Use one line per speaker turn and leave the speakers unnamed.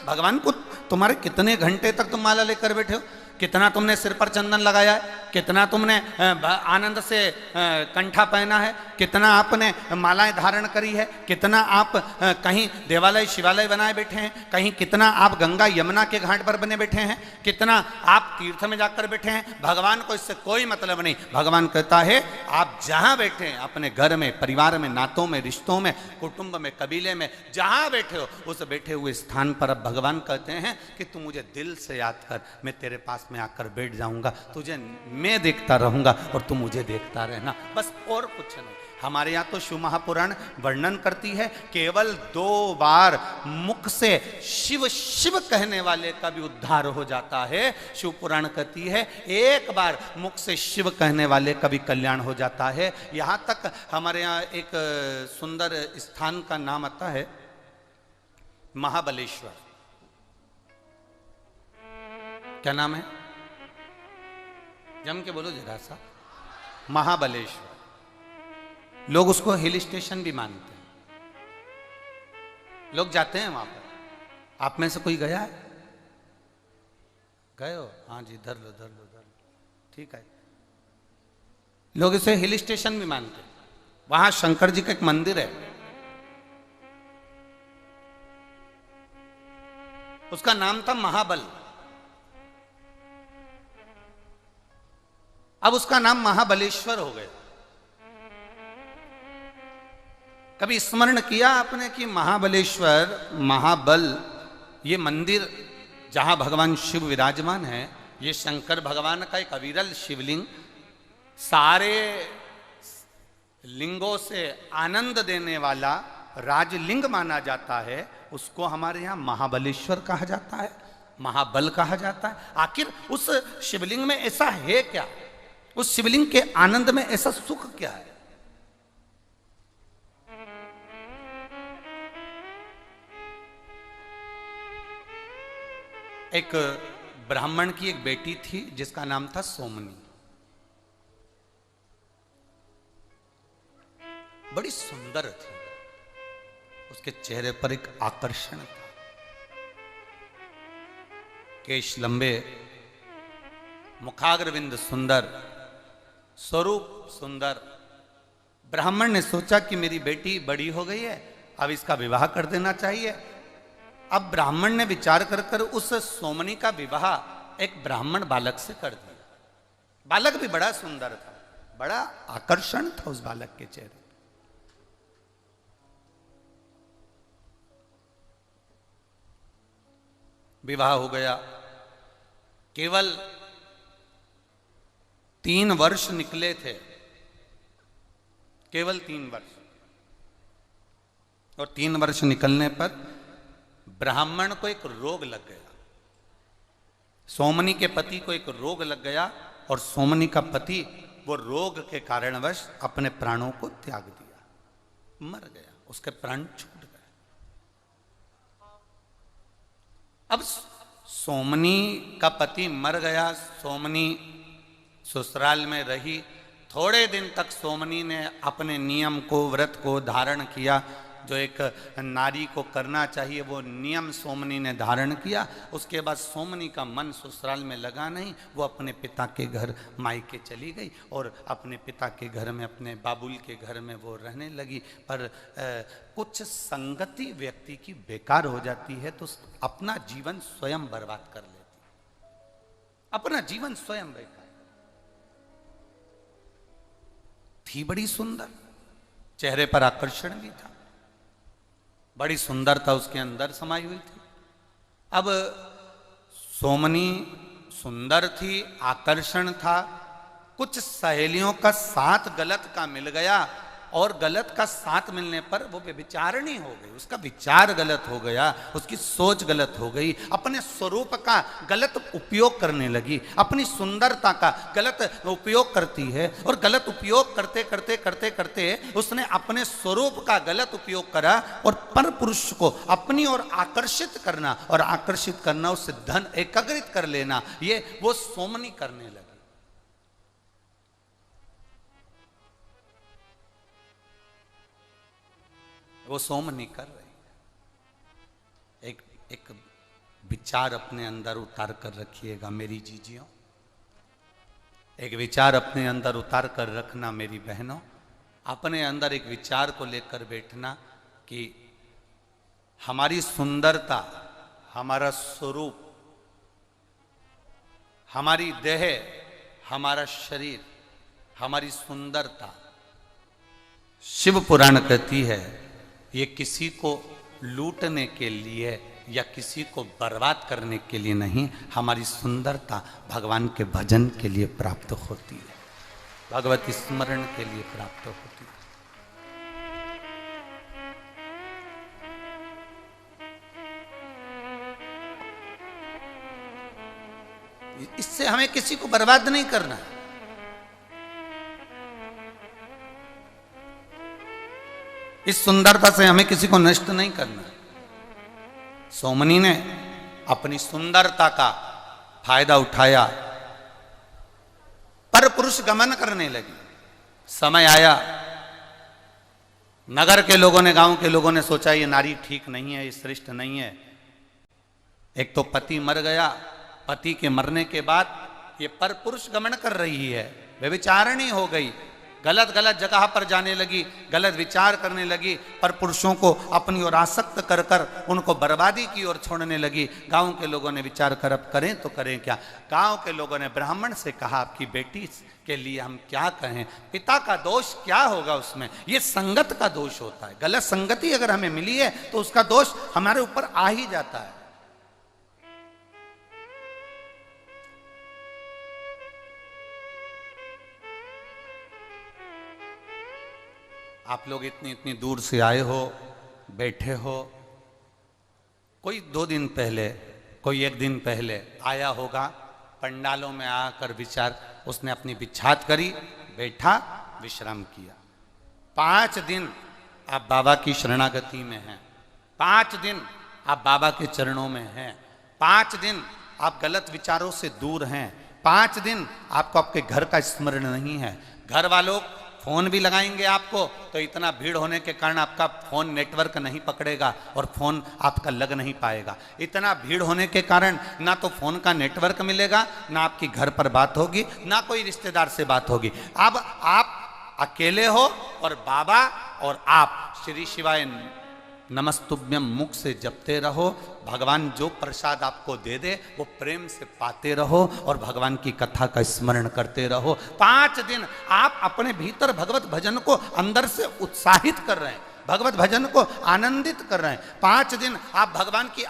भगवान को तुम्हारे कितने घंटे तक तुम माला लेकर बैठे हो, कितना तुमने सिर पर चंदन लगाया है, कितना तुमने आनंद से कंठा पहना है, कितना आपने मालाएं धारण करी है, कितना आप कहीं देवालय शिवालय बनाए बैठे हैं, कहीं कितना आप गंगा यमुना के घाट पर बने बैठे हैं, कितना आप तीर्थ में जाकर बैठे हैं। भगवान को इससे कोई मतलब नहीं। भगवान कहता है आप जहां बैठे हैं, अपने घर में, परिवार में, नातों में, रिश्तों में, कुटुंब में, कबीले में, जहां बैठे हो उस बैठे हुए स्थान पर अब भगवान कहते हैं कि तू मुझे दिल से याद कर, मैं तेरे पास में आकर बैठ जाऊंगा, तुझे मैं देखता रहूंगा और तू मुझे देखता रहना, बस और कुछ नहीं। हमारे यहाँ तो शिव महापुराण वर्णन करती है केवल 2 बार मुख से शिव शिव कहने वाले का भी उद्धार हो जाता है। शिव पुराण कहती है 1 बार मुख से शिव कहने वाले का भी कल्याण हो जाता है। यहाँ तक हमारे यहाँ एक सुंदर स्थान का नाम आता है महाबलेश्वर। क्या नाम है? जम के बोलो जरा सा। महाबलेश्वर। लोग उसको हिल स्टेशन भी मानते हैं, लोग जाते हैं वहां पर। आप में से कोई गया है? गए हो? हाँ जी, धर लो धर लो धर लो, ठीक है। लोग इसे हिल स्टेशन भी मानते हैं। वहां शंकर जी का एक मंदिर है, उसका नाम था महाबल। अब उसका नाम महाबलेश्वर हो गया। कभी स्मरण किया आपने कि महाबलेश्वर, महाबल, ये मंदिर जहां भगवान शिव विराजमान है, ये शंकर भगवान का एक अविरल शिवलिंग, सारे लिंगों से आनंद देने वाला राजलिंग माना जाता है। उसको हमारे यहां महाबलेश्वर कहा जाता है, महाबल कहा जाता है। आखिर उस शिवलिंग में ऐसा है क्या? उस शिवलिंग के आनंद में ऐसा सुख क्या है? एक ब्राह्मण की एक बेटी थी जिसका नाम था सोमनी। बड़ी सुंदर थी, उसके चेहरे पर एक आकर्षण था, केश लंबे, मुखाग्रविंद सुंदर, स्वरूप सुंदर। ब्राह्मण ने सोचा कि मेरी बेटी बड़ी हो गई है, अब इसका विवाह कर देना चाहिए। अब ब्राह्मण ने विचार कर कर उस सोमनी का विवाह एक ब्राह्मण बालक से कर दिया। बालक भी बड़ा सुंदर था, बड़ा आकर्षण था उस बालक के चेहरे। विवाह हो गया। केवल 3 वर्ष निकले थे, केवल 3 वर्ष। और 3 वर्ष निकलने पर ब्राह्मण को एक रोग लग गया, सोमनी के पति को एक रोग लग गया, और सोमनी का पति वो रोग के कारणवश अपने प्राणों को त्याग दिया, मर गया, उसके प्राण छूट गए। अब सोमनी का पति मर गया, सोमनी ससुराल में रही। थोड़े दिन तक सोमनी ने अपने नियम को, व्रत को धारण किया, जो एक नारी को करना चाहिए वो नियम सोमनी ने धारण किया। उसके बाद सोमनी का मन ससुराल में लगा नहीं, वो अपने पिता के घर मायके चली गई और अपने पिता के घर में, अपने बाबुल के घर में वो रहने लगी। पर कुछ संगति व्यक्ति की बेकार हो जाती है तो अपना जीवन स्वयं बर्बाद कर लेती, अपना जीवन स्वयं बेकार। थी बड़ी सुंदर, चेहरे पर आकर्षण भी था, बड़ी सुंदरता उसके अंदर समाई हुई थी। अब सोमनी सुंदर थी, आकर्षण था, कुछ सहेलियों का साथ गलत का मिल गया, और गलत का साथ मिलने पर वो व्यभिचारिणी हो गई, उसका विचार गलत हो गया, उसकी सोच गलत हो गई, अपने स्वरूप का गलत उपयोग करने लगी, अपनी सुंदरता का गलत उपयोग करती है। और गलत उपयोग करते करते करते करते उसने अपने स्वरूप का गलत उपयोग करा और पर पुरुष को अपनी ओर आकर्षित करना, और आकर्षित करना, उससे धन एकत्रित कर लेना, ये वो सोमनी करने लगी। वो सोमनी कर रही है। एक विचार अपने अंदर उतार कर रखिएगा मेरी जीजियों, एक विचार अपने अंदर उतार कर रखना मेरी बहनों। अपने अंदर एक विचार को लेकर बैठना कि हमारी सुंदरता, हमारा स्वरूप, हमारी देह, हमारा शरीर, हमारी सुंदरता, शिव पुराण कहती है ये किसी को लूटने के लिए या किसी को बर्बाद करने के लिए नहीं, हमारी सुंदरता भगवान के भजन के लिए प्राप्त होती है, भगवती स्मरण के लिए प्राप्त होती है। इससे हमें किसी को बर्बाद नहीं करना है। इस सुंदरता से हमें किसी को नष्ट नहीं करना है। सोमनी ने अपनी सुंदरता का फायदा उठाया, पर पुरुष गमन करने लगी। समय आया, नगर के लोगों ने, गांव के लोगों ने सोचा ये नारी ठीक नहीं है, ये श्रेष्ठ नहीं है। एक तो पति मर गया, पति के मरने के बाद ये पर पुरुष गमन कर रही है, व्यभिचारिणी हो गई, गलत गलत जगह पर जाने लगी, गलत विचार करने लगी, पर पुरुषों को अपनी ओर आसक्त कर कर उनको बर्बादी की ओर छोड़ने लगी। गांव के लोगों ने विचार कर अब करें तो करें क्या। गांव के लोगों ने ब्राह्मण से कहा आपकी बेटी के लिए हम क्या कहें, पिता का दोष क्या होगा उसमें, ये संगत का दोष होता है, गलत संगति अगर हमें मिली है तो उसका दोष हमारे ऊपर आ ही जाता है। आप लोग इतनी इतनी दूर से आए हो, बैठे हो, कोई 2 दिन पहले, कोई 1 दिन पहले आया होगा, पंडालों में आकर विचार, उसने अपनी बिछात करी, बैठा, विश्राम किया। 5 दिन आप बाबा की शरणागति में हैं, 5 दिन आप बाबा के चरणों में हैं, 5 दिन आप गलत विचारों से दूर हैं, 5 दिन आपको आपके घर का स्मरण नहीं है। घर वालों फोन भी लगाएंगे आपको तो इतना भीड़ होने के कारण आपका फोन नेटवर्क नहीं पकड़ेगा और फोन आपका लग नहीं पाएगा। इतना भीड़ होने के कारण ना तो फोन का नेटवर्क मिलेगा, ना आपकी घर पर बात होगी, ना कोई रिश्तेदार से बात होगी। अब आप अकेले हो और बाबा और आप श्री शिवाय नमस्तुभ्यम मुख से जपते रहो। भगवान जो प्रसाद आपको दे दे वो प्रेम से पाते रहो और भगवान की कथा का स्मरण करते रहो। 5 दिन आप अपने भीतर भगवत भजन को अंदर से उत्साहित कर रहे हैं, भगवत भजन को आनंदित कर रहे हैं। 5 दिन आप भगवान की